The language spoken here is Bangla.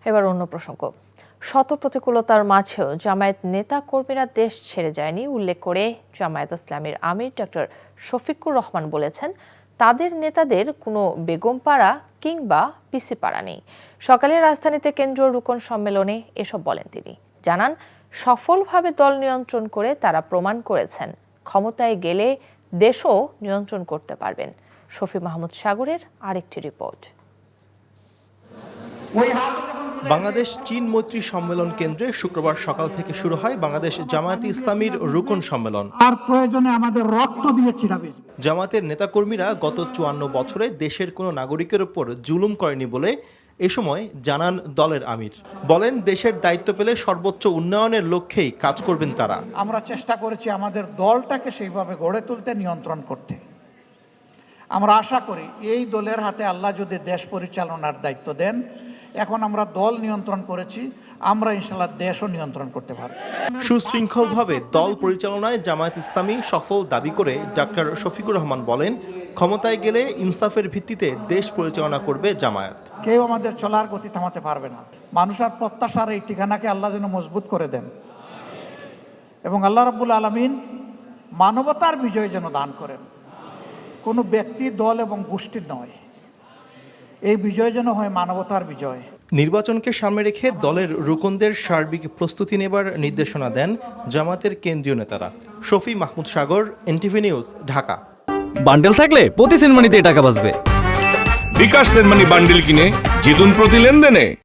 এবার অন্য প্রসঙ্গ। শত প্রতিকূলতার মাঝেও জামায়াত নেতা কর্মীরা দেশ ছেড়ে যায়নি উল্লেখ করে জামায়াত ইসলামীর আমির ডক্টর শফিকুর রহমান বলেছেন, তাদের নেতাদের কোনো বেগমপাড়া কিংবা পিসিপাড়া নেই। সকালে রাজধানীতে কেন্দ্রীয় রুকন সম্মেলনে এসব বলেন তিনি। জানান, সফলভাবে দল নিয়ন্ত্রণ করে তারা প্রমাণ করেছেন ক্ষমতায় গেলে দেশও নিয়ন্ত্রণ করতে পারবেন। শফি মাহমুদ সাগরের আরেকটি রিপোর্ট। বাংলাদেশ চীন মৈত্রী সম্মেলন কেন্দ্রে শুক্রবার সকাল থেকে শুরু হয় বাংলাদেশ জামায়াতে ইসলামীর রুকন সম্মেলন। আর প্রয়োজনে আমাদের রক্ত দিয়ে ছিড়াবে। জামায়াতের নেতাকর্মীরা গত ৫৪ বছরে দেশের কোনো নাগরিকের উপর জুলুম করেনি বলে এ সময় জানান দলের আমির। বলেন, দেশের দায়িত্ব পেলে সর্বোচ্চ উন্নয়নের লক্ষ্যেই কাজ করবেন তারা। আমরা চেষ্টা করেছি আমাদের দলটাকে সেইভাবে গড়ে তুলতে, নিয়ন্ত্রণ করতে। আমরা আশা করি এই দলের হাতে আল্লাহ যদি দেশ পরিচালনার দায়িত্ব দেন, এখন আমরা দল নিয়ন্ত্রণ করেছি, আমরা ইনশাআল্লাহ দেশও নিয়ন্ত্রণ করতে পারব। সুশৃঙ্খলভাবে দল পরিচালনায় জামায়াত ইসলামী সফল দাবি করে ডক্টর শফিকুর রহমান বলেন, ক্ষমতায় গেলে ইনসাফের ভিত্তিতে দেশ পরিচালনা করবে জামায়াত। কেউ আমাদের চলার গতি থামাতে পারবে না। মানুষের প্রত্যাশার এই ঠিকানাকে আল্লাহ যেন মজবুত করে দেন এবং আল্লাহ রাব্বুল আলামিন মানবতার বিজয় যেন দান করেন। কোনো ব্যক্তি, দল এবং গোষ্ঠীর নয়, এই বিজয় যেন হয় মানবতার বিজয়। নির্বাচনকে সামনে রেখে দলের রুকনদের সার্বিক প্রস্তুতি নেবার নির্দেশনা দেন জামায়াতের কেন্দ্রীয় নেতারা। শফি মাহমুদ সাগর, এনটিভি নিউজ, ঢাকা। বান্ডেল থাকলে প্রতি সেনমানিতে টাকা বাঁচবে। বিকাশ সেনমানি বান্ডেল কিনে জিতুন প্রতি লেনদেনে।